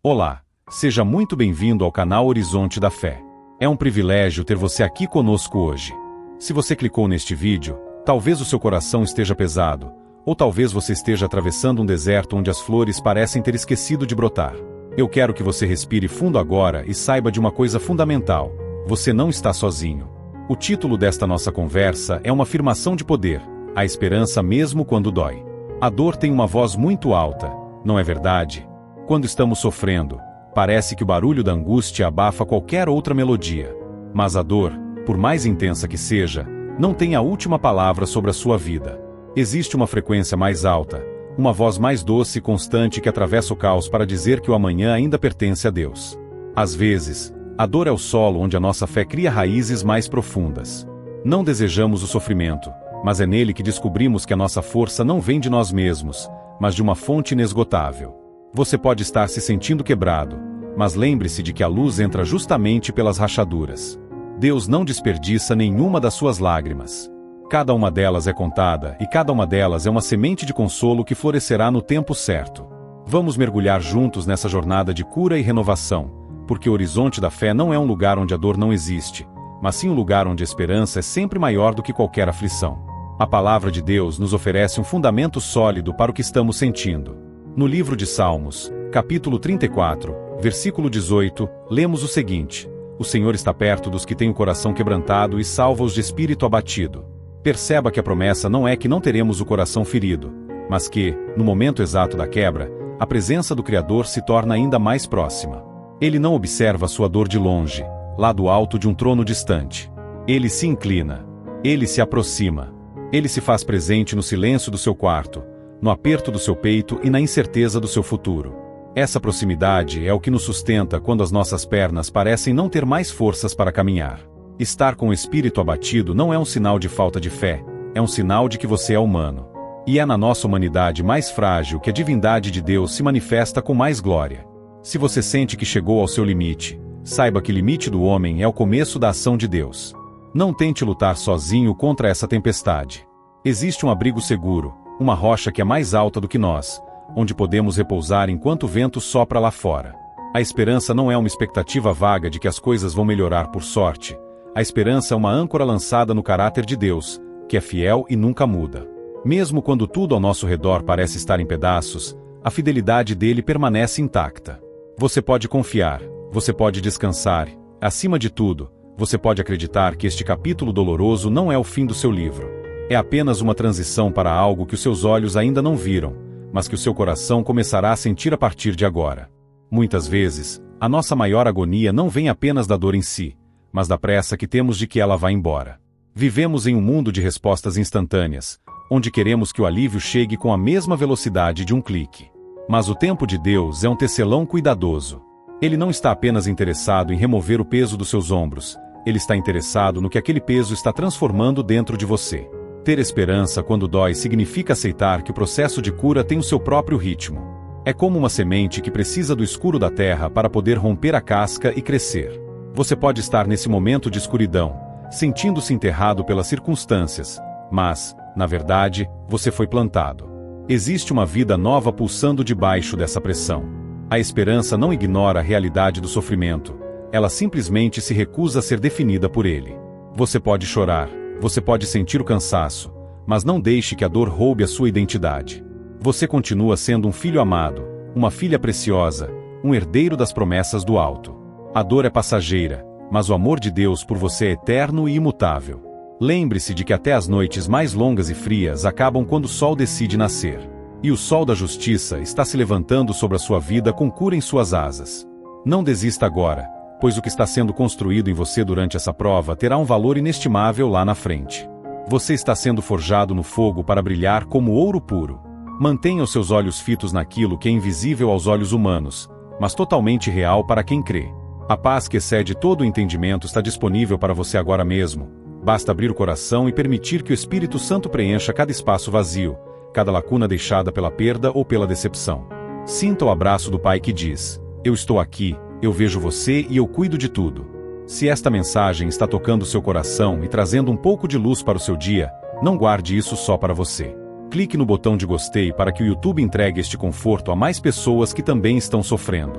Olá, seja muito bem-vindo ao canal Horizonte da Fé. É um privilégio ter você aqui conosco hoje. Se você clicou neste vídeo, talvez o seu coração esteja pesado, ou talvez você esteja atravessando um deserto onde as flores parecem ter esquecido de brotar. Eu quero que você respire fundo agora e saiba de uma coisa fundamental: você não está sozinho. O título desta nossa conversa é uma afirmação de poder: a esperança mesmo quando dói. A dor tem uma voz muito alta, não é verdade? Quando estamos sofrendo, parece que o barulho da angústia abafa qualquer outra melodia. Mas a dor, por mais intensa que seja, não tem a última palavra sobre a sua vida. Existe uma frequência mais alta, uma voz mais doce e constante que atravessa o caos para dizer que o amanhã ainda pertence a Deus. Às vezes, a dor é o solo onde a nossa fé cria raízes mais profundas. Não desejamos o sofrimento, mas é nele que descobrimos que a nossa força não vem de nós mesmos, mas de uma fonte inesgotável. Você pode estar se sentindo quebrado, mas lembre-se de que a luz entra justamente pelas rachaduras. Deus não desperdiça nenhuma das suas lágrimas. Cada uma delas é contada e cada uma delas é uma semente de consolo que florescerá no tempo certo. Vamos mergulhar juntos nessa jornada de cura e renovação, porque o Horizonte da Fé não é um lugar onde a dor não existe, mas sim um lugar onde a esperança é sempre maior do que qualquer aflição. A palavra de Deus nos oferece um fundamento sólido para o que estamos sentindo. No livro de Salmos, capítulo 34, versículo 18, lemos o seguinte: O Senhor está perto dos que têm o coração quebrantado e salva-os de espírito abatido. Perceba que a promessa não é que não teremos o coração ferido, mas que, no momento exato da quebra, a presença do Criador se torna ainda mais próxima. Ele não observa sua dor de longe, lá do alto de um trono distante. Ele se inclina. Ele se aproxima. Ele se faz presente no silêncio do seu quarto, no aperto do seu peito e na incerteza do seu futuro. Essa proximidade é o que nos sustenta quando as nossas pernas parecem não ter mais forças para caminhar. Estar com o espírito abatido não é um sinal de falta de fé, é um sinal de que você é humano. E é na nossa humanidade mais frágil que a divindade de Deus se manifesta com mais glória. Se você sente que chegou ao seu limite, saiba que o limite do homem é o começo da ação de Deus. Não tente lutar sozinho contra essa tempestade. Existe um abrigo seguro, uma rocha que é mais alta do que nós, onde podemos repousar enquanto o vento sopra lá fora. A esperança não é uma expectativa vaga de que as coisas vão melhorar por sorte. A esperança é uma âncora lançada no caráter de Deus, que é fiel e nunca muda. Mesmo quando tudo ao nosso redor parece estar em pedaços, a fidelidade dele permanece intacta. Você pode confiar, você pode descansar, acima de tudo, você pode acreditar que este capítulo doloroso não é o fim do seu livro. É apenas uma transição para algo que os seus olhos ainda não viram, mas que o seu coração começará a sentir a partir de agora. Muitas vezes, a nossa maior agonia não vem apenas da dor em si, mas da pressa que temos de que ela vá embora. Vivemos em um mundo de respostas instantâneas, onde queremos que o alívio chegue com a mesma velocidade de um clique. Mas o tempo de Deus é um tecelão cuidadoso. Ele não está apenas interessado em remover o peso dos seus ombros, ele está interessado no que aquele peso está transformando dentro de você. Ter esperança quando dói significa aceitar que o processo de cura tem o seu próprio ritmo. É como uma semente que precisa do escuro da terra para poder romper a casca e crescer. Você pode estar nesse momento de escuridão, sentindo-se enterrado pelas circunstâncias, mas, na verdade, você foi plantado. Existe uma vida nova pulsando debaixo dessa pressão. A esperança não ignora a realidade do sofrimento, ela simplesmente se recusa a ser definida por ele. Você pode chorar. Você pode sentir o cansaço, mas não deixe que a dor roube a sua identidade. Você continua sendo um filho amado, uma filha preciosa, um herdeiro das promessas do alto. A dor é passageira, mas o amor de Deus por você é eterno e imutável. Lembre-se de que até as noites mais longas e frias acabam quando o sol decide nascer. E o sol da justiça está se levantando sobre a sua vida com cura em suas asas. Não desista agora, pois o que está sendo construído em você durante essa prova terá um valor inestimável lá na frente. Você está sendo forjado no fogo para brilhar como ouro puro. Mantenha os seus olhos fitos naquilo que é invisível aos olhos humanos, mas totalmente real para quem crê. A paz que excede todo o entendimento está disponível para você agora mesmo. Basta abrir o coração e permitir que o Espírito Santo preencha cada espaço vazio, cada lacuna deixada pela perda ou pela decepção. Sinta o abraço do Pai que diz: Eu estou aqui. Eu vejo você e eu cuido de tudo. Se esta mensagem está tocando seu coração e trazendo um pouco de luz para o seu dia, não guarde isso só para você. Clique no botão de gostei para que o YouTube entregue este conforto a mais pessoas que também estão sofrendo.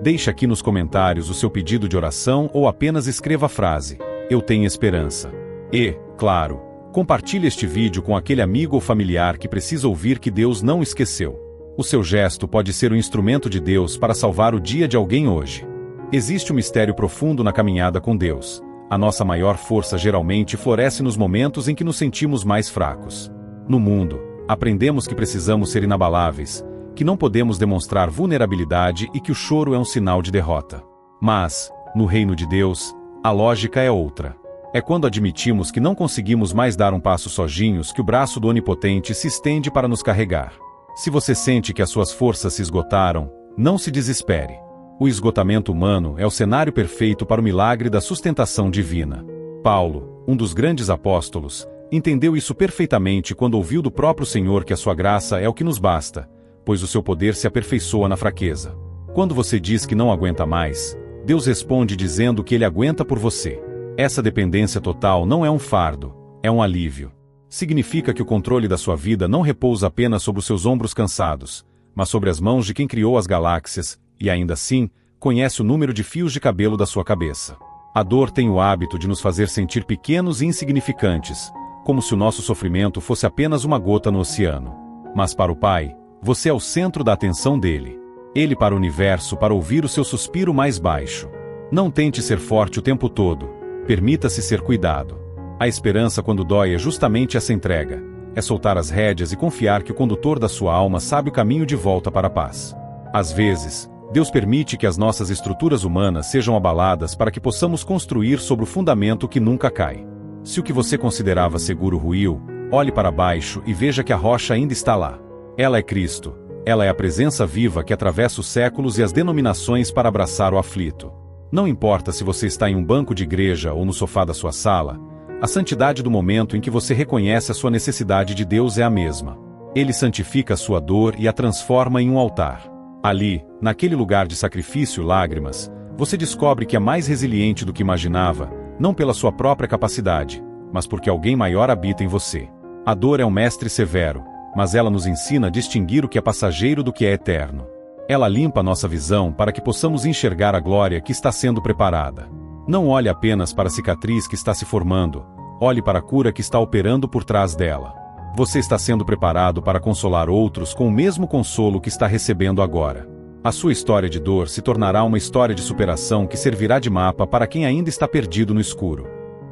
Deixe aqui nos comentários o seu pedido de oração ou apenas escreva a frase: "Eu tenho esperança". E, claro, compartilhe este vídeo com aquele amigo ou familiar que precisa ouvir que Deus não esqueceu. O seu gesto pode ser um instrumento de Deus para salvar o dia de alguém hoje. Existe um mistério profundo na caminhada com Deus. A nossa maior força geralmente floresce nos momentos em que nos sentimos mais fracos. No mundo, aprendemos que precisamos ser inabaláveis, que não podemos demonstrar vulnerabilidade e que o choro é um sinal de derrota. Mas, no reino de Deus, a lógica é outra. É quando admitimos que não conseguimos mais dar um passo sozinhos que o braço do Onipotente se estende para nos carregar. Se você sente que as suas forças se esgotaram, não se desespere. O esgotamento humano é o cenário perfeito para o milagre da sustentação divina. Paulo, um dos grandes apóstolos, entendeu isso perfeitamente quando ouviu do próprio Senhor que a sua graça é o que nos basta, pois o seu poder se aperfeiçoa na fraqueza. Quando você diz que não aguenta mais, Deus responde dizendo que Ele aguenta por você. Essa dependência total não é um fardo, é um alívio. Significa que o controle da sua vida não repousa apenas sobre os seus ombros cansados, mas sobre as mãos de quem criou as galáxias, e ainda assim, conhece o número de fios de cabelo da sua cabeça. A dor tem o hábito de nos fazer sentir pequenos e insignificantes, como se o nosso sofrimento fosse apenas uma gota no oceano. Mas para o Pai, você é o centro da atenção dele. Ele para o universo para ouvir o seu suspiro mais baixo. Não tente ser forte o tempo todo. Permita-se ser cuidado. A esperança quando dói é justamente essa entrega. É soltar as rédeas e confiar que o condutor da sua alma sabe o caminho de volta para a paz. Às vezes, Deus permite que as nossas estruturas humanas sejam abaladas para que possamos construir sobre o fundamento que nunca cai. Se o que você considerava seguro ruiu, olhe para baixo e veja que a rocha ainda está lá. Ela é Cristo. Ela é a presença viva que atravessa os séculos e as denominações para abraçar o aflito. Não importa se você está em um banco de igreja ou no sofá da sua sala, a santidade do momento em que você reconhece a sua necessidade de Deus é a mesma. Ele santifica a sua dor e a transforma em um altar. Ali, naquele lugar de sacrifício e lágrimas, você descobre que é mais resiliente do que imaginava, não pela sua própria capacidade, mas porque alguém maior habita em você. A dor é um mestre severo, mas ela nos ensina a distinguir o que é passageiro do que é eterno. Ela limpa nossa visão para que possamos enxergar a glória que está sendo preparada. Não olhe apenas para a cicatriz que está se formando, olhe para a cura que está operando por trás dela. Você está sendo preparado para consolar outros com o mesmo consolo que está recebendo agora. A sua história de dor se tornará uma história de superação que servirá de mapa para quem ainda está perdido no escuro.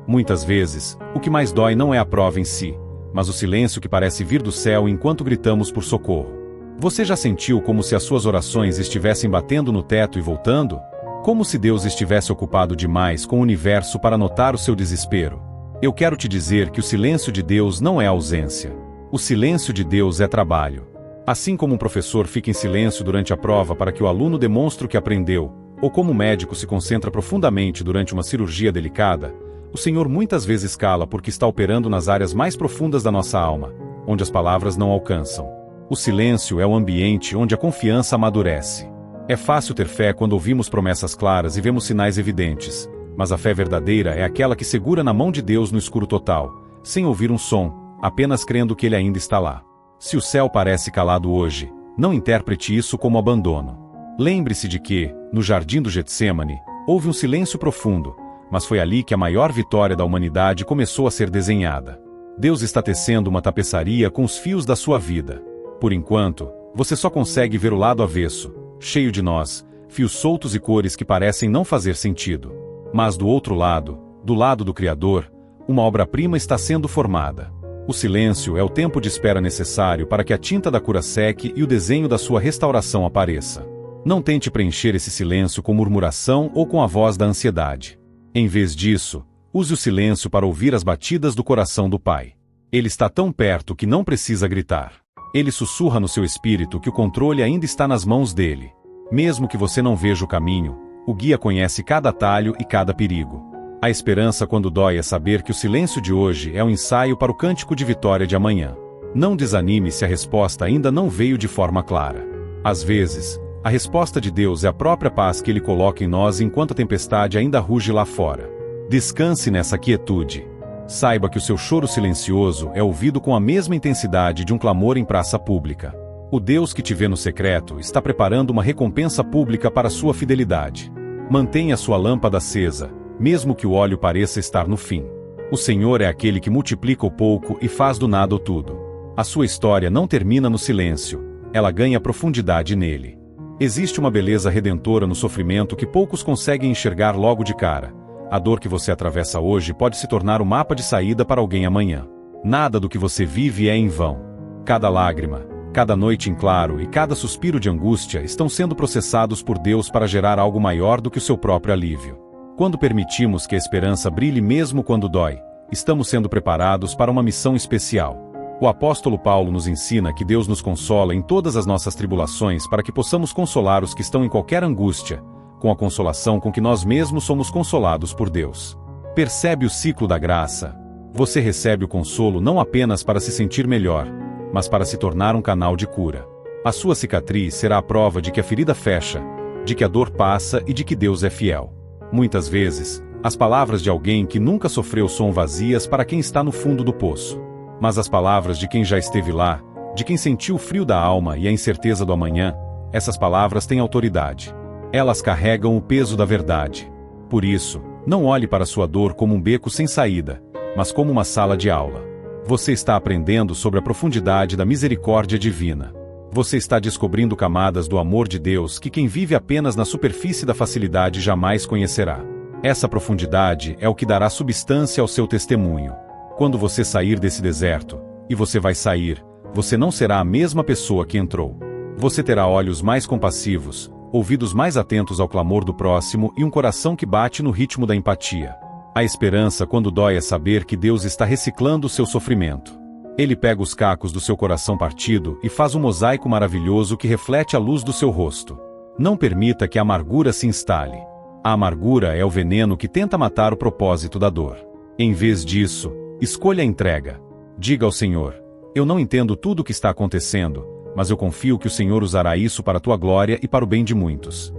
Muitas vezes, o que mais dói não é a prova em si, mas o silêncio que parece vir do céu enquanto gritamos por socorro. Você já sentiu como se as suas orações estivessem batendo no teto e voltando? Como se Deus estivesse ocupado demais com o universo para notar o seu desespero? Eu quero te dizer que o silêncio de Deus não é ausência. O silêncio de Deus é trabalho. Assim como um professor fica em silêncio durante a prova para que o aluno demonstre o que aprendeu, ou como o médico se concentra profundamente durante uma cirurgia delicada, o Senhor muitas vezes cala porque está operando nas áreas mais profundas da nossa alma, onde as palavras não alcançam. O silêncio é o ambiente onde a confiança amadurece. É fácil ter fé quando ouvimos promessas claras e vemos sinais evidentes, mas a fé verdadeira é aquela que segura na mão de Deus no escuro total, sem ouvir um som, apenas crendo que Ele ainda está lá. Se o céu parece calado hoje, não interprete isso como abandono. Lembre-se de que, no jardim do Getsêmani, houve um silêncio profundo, mas foi ali que a maior vitória da humanidade começou a ser desenhada. Deus está tecendo uma tapeçaria com os fios da sua vida. Por enquanto, você só consegue ver o lado avesso, cheio de nós, fios soltos e cores que parecem não fazer sentido. Mas do outro lado, do lado do Criador, uma obra-prima está sendo formada. O silêncio é o tempo de espera necessário para que a tinta da cura seque e o desenho da sua restauração apareça. Não tente preencher esse silêncio com murmuração ou com a voz da ansiedade. Em vez disso, use o silêncio para ouvir as batidas do coração do Pai. Ele está tão perto que não precisa gritar. Ele sussurra no seu espírito que o controle ainda está nas mãos dele. Mesmo que você não veja o caminho, o guia conhece cada atalho e cada perigo. A esperança quando dói é saber que o silêncio de hoje é um ensaio para o cântico de vitória de amanhã. Não desanime se a resposta ainda não veio de forma clara. Às vezes, a resposta de Deus é a própria paz que Ele coloca em nós enquanto a tempestade ainda ruge lá fora. Descanse nessa quietude. Saiba que o seu choro silencioso é ouvido com a mesma intensidade de um clamor em praça pública. O Deus que te vê no secreto está preparando uma recompensa pública para sua fidelidade. Mantenha sua lâmpada acesa, mesmo que o óleo pareça estar no fim. O Senhor é aquele que multiplica o pouco e faz do nada o tudo. A sua história não termina no silêncio, ela ganha profundidade nele. Existe uma beleza redentora no sofrimento que poucos conseguem enxergar logo de cara. A dor que você atravessa hoje pode se tornar o mapa de saída para alguém amanhã. Nada do que você vive é em vão. Cada lágrima, cada noite em claro e cada suspiro de angústia estão sendo processados por Deus para gerar algo maior do que o seu próprio alívio. Quando permitimos que a esperança brilhe mesmo quando dói, estamos sendo preparados para uma missão especial. O apóstolo Paulo nos ensina que Deus nos consola em todas as nossas tribulações para que possamos consolar os que estão em qualquer angústia, com a consolação com que nós mesmos somos consolados por Deus. Percebe o ciclo da graça? Você recebe o consolo não apenas para se sentir melhor, mas para se tornar um canal de cura. A sua cicatriz será a prova de que a ferida fecha, de que a dor passa e de que Deus é fiel. Muitas vezes, as palavras de alguém que nunca sofreu soam vazias para quem está no fundo do poço. Mas as palavras de quem já esteve lá, de quem sentiu o frio da alma e a incerteza do amanhã, essas palavras têm autoridade. Elas carregam o peso da verdade. Por isso, não olhe para sua dor como um beco sem saída, mas como uma sala de aula. Você está aprendendo sobre a profundidade da misericórdia divina. Você está descobrindo camadas do amor de Deus que quem vive apenas na superfície da facilidade jamais conhecerá. Essa profundidade é o que dará substância ao seu testemunho. Quando você sair desse deserto, e você vai sair, você não será a mesma pessoa que entrou. Você terá olhos mais compassivos, ouvidos mais atentos ao clamor do próximo e um coração que bate no ritmo da empatia. A esperança quando dói é saber que Deus está reciclando o seu sofrimento. Ele pega os cacos do seu coração partido e faz um mosaico maravilhoso que reflete a luz do seu rosto. Não permita que a amargura se instale. A amargura é o veneno que tenta matar o propósito da dor. Em vez disso, escolha a entrega. Diga ao Senhor: eu não entendo tudo o que está acontecendo, mas eu confio que o Senhor usará isso para a tua glória e para o bem de muitos.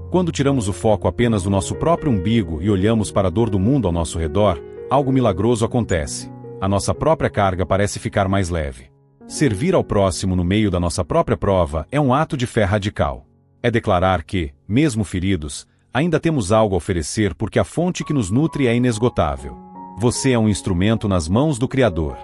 Quando tiramos o foco apenas do nosso próprio umbigo e olhamos para a dor do mundo ao nosso redor, algo milagroso acontece. A nossa própria carga parece ficar mais leve. Servir ao próximo no meio da nossa própria prova é um ato de fé radical. É declarar que, mesmo feridos, ainda temos algo a oferecer porque a fonte que nos nutre é inesgotável. Você é um instrumento nas mãos do Criador.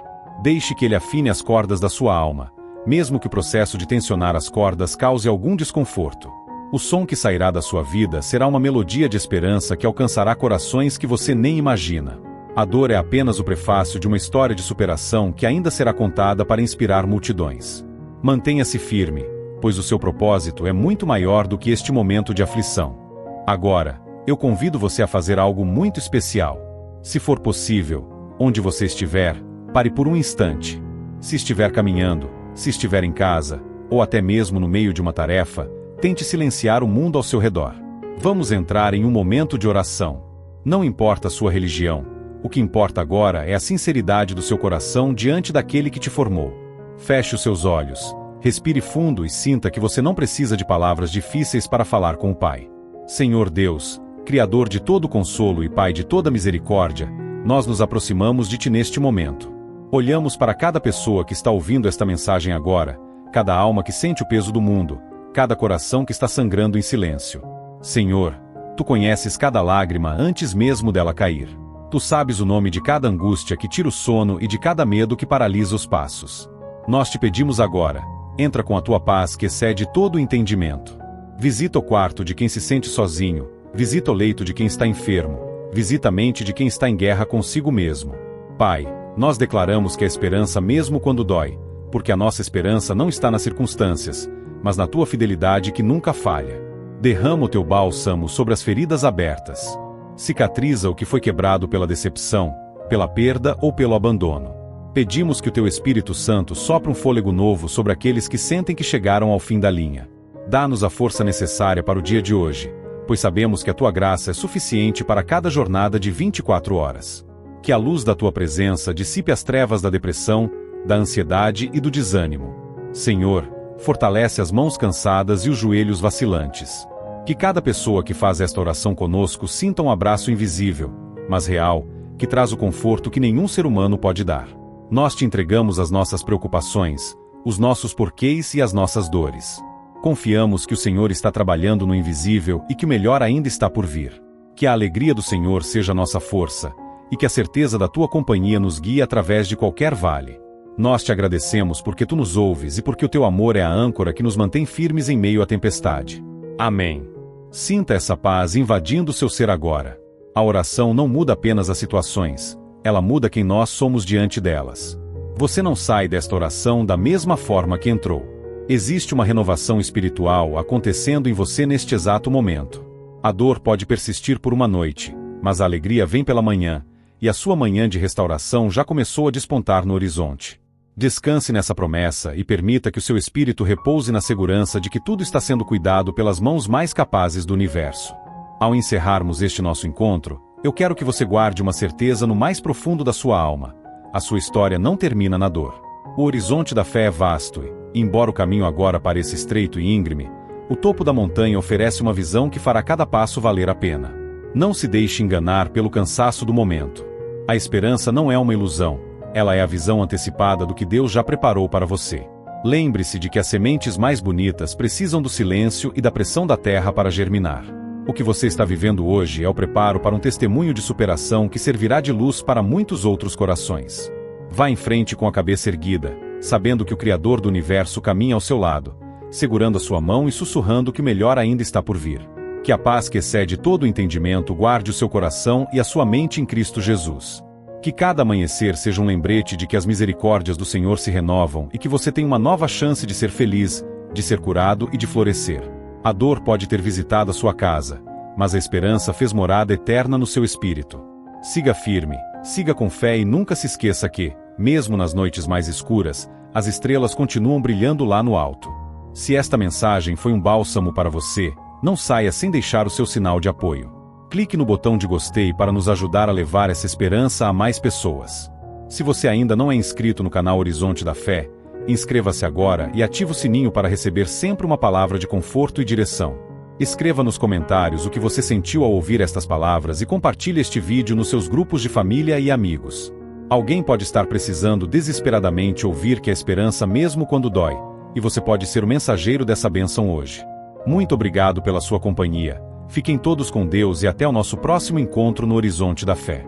Deixe que Ele afine as cordas da sua alma, mesmo que o processo de tensionar as cordas cause algum desconforto. O som que sairá da sua vida será uma melodia de esperança que alcançará corações que você nem imagina. A dor é apenas o prefácio de uma história de superação que ainda será contada para inspirar multidões. Mantenha-se firme, pois o seu propósito é muito maior do que este momento de aflição. Agora, eu convido você a fazer algo muito especial. Se for possível, onde você estiver, pare por um instante. Se estiver caminhando, se estiver em casa, ou até mesmo no meio de uma tarefa, tente silenciar o mundo ao seu redor. Vamos entrar em um momento de oração. Não importa a sua religião, o que importa agora é a sinceridade do seu coração diante daquele que te formou. Feche os seus olhos, respire fundo e sinta que você não precisa de palavras difíceis para falar com o Pai. Senhor Deus, Criador de todo consolo e Pai de toda misericórdia, nós nos aproximamos de Ti neste momento. Olhamos para cada pessoa que está ouvindo esta mensagem agora, cada alma que sente o peso do mundo, cada coração que está sangrando em silêncio. Senhor, Tu conheces cada lágrima antes mesmo dela cair. Tu sabes o nome de cada angústia que tira o sono e de cada medo que paralisa os passos. Nós te pedimos agora, entra com a Tua paz que excede todo o entendimento. Visita o quarto de quem se sente sozinho, visita o leito de quem está enfermo, visita a mente de quem está em guerra consigo mesmo. Pai, nós declaramos que a esperança mesmo quando dói, porque a nossa esperança não está nas circunstâncias, mas na Tua fidelidade que nunca falha. Derrama o Teu bálsamo sobre as feridas abertas. Cicatriza o que foi quebrado pela decepção, pela perda ou pelo abandono. Pedimos que o Teu Espírito Santo sopre um fôlego novo sobre aqueles que sentem que chegaram ao fim da linha. Dá-nos a força necessária para o dia de hoje, pois sabemos que a Tua graça é suficiente para cada jornada de 24 horas. Que a luz da Tua presença dissipe as trevas da depressão, da ansiedade e do desânimo. Senhor, fortalece as mãos cansadas e os joelhos vacilantes. Que cada pessoa que faz esta oração conosco sinta um abraço invisível, mas real, que traz o conforto que nenhum ser humano pode dar. Nós Te entregamos as nossas preocupações, os nossos porquês e as nossas dores. Confiamos que o Senhor está trabalhando no invisível e que o melhor ainda está por vir. Que a alegria do Senhor seja nossa força, e que a certeza da tua companhia nos guie através de qualquer vale. Nós te agradecemos porque tu nos ouves e porque o teu amor é a âncora que nos mantém firmes em meio à tempestade. Amém. Sinta essa paz invadindo seu ser agora. A oração não muda apenas as situações, ela muda quem nós somos diante delas. Você não sai desta oração da mesma forma que entrou. Existe uma renovação espiritual acontecendo em você neste exato momento. A dor pode persistir por uma noite, mas a alegria vem pela manhã, e a sua manhã de restauração já começou a despontar no horizonte. Descanse nessa promessa e permita que o seu espírito repouse na segurança de que tudo está sendo cuidado pelas mãos mais capazes do universo. Ao encerrarmos este nosso encontro, eu quero que você guarde uma certeza no mais profundo da sua alma. A sua história não termina na dor. O horizonte da fé é vasto e, embora o caminho agora pareça estreito e íngreme, o topo da montanha oferece uma visão que fará cada passo valer a pena. Não se deixe enganar pelo cansaço do momento. A esperança não é uma ilusão. Ela é a visão antecipada do que Deus já preparou para você. Lembre-se de que as sementes mais bonitas precisam do silêncio e da pressão da terra para germinar. O que você está vivendo hoje é o preparo para um testemunho de superação que servirá de luz para muitos outros corações. Vá em frente com a cabeça erguida, sabendo que o Criador do Universo caminha ao seu lado, segurando a sua mão e sussurrando que o melhor ainda está por vir. Que a paz que excede todo o entendimento guarde o seu coração e a sua mente em Cristo Jesus. Que cada amanhecer seja um lembrete de que as misericórdias do Senhor se renovam e que você tem uma nova chance de ser feliz, de ser curado e de florescer. A dor pode ter visitado a sua casa, mas a esperança fez morada eterna no seu espírito. Siga firme, siga com fé e nunca se esqueça que, mesmo nas noites mais escuras, as estrelas continuam brilhando lá no alto. Se esta mensagem foi um bálsamo para você, não saia sem deixar o seu sinal de apoio. Clique no botão de gostei para nos ajudar a levar essa esperança a mais pessoas. Se você ainda não é inscrito no canal Horizonte da Fé, inscreva-se agora e ative o sininho para receber sempre uma palavra de conforto e direção. Escreva nos comentários o que você sentiu ao ouvir estas palavras e compartilhe este vídeo nos seus grupos de família e amigos. Alguém pode estar precisando desesperadamente ouvir que a esperança mesmo quando dói, e você pode ser o mensageiro dessa bênção hoje. Muito obrigado pela sua companhia. Fiquem todos com Deus e até o nosso próximo encontro no Horizonte da Fé.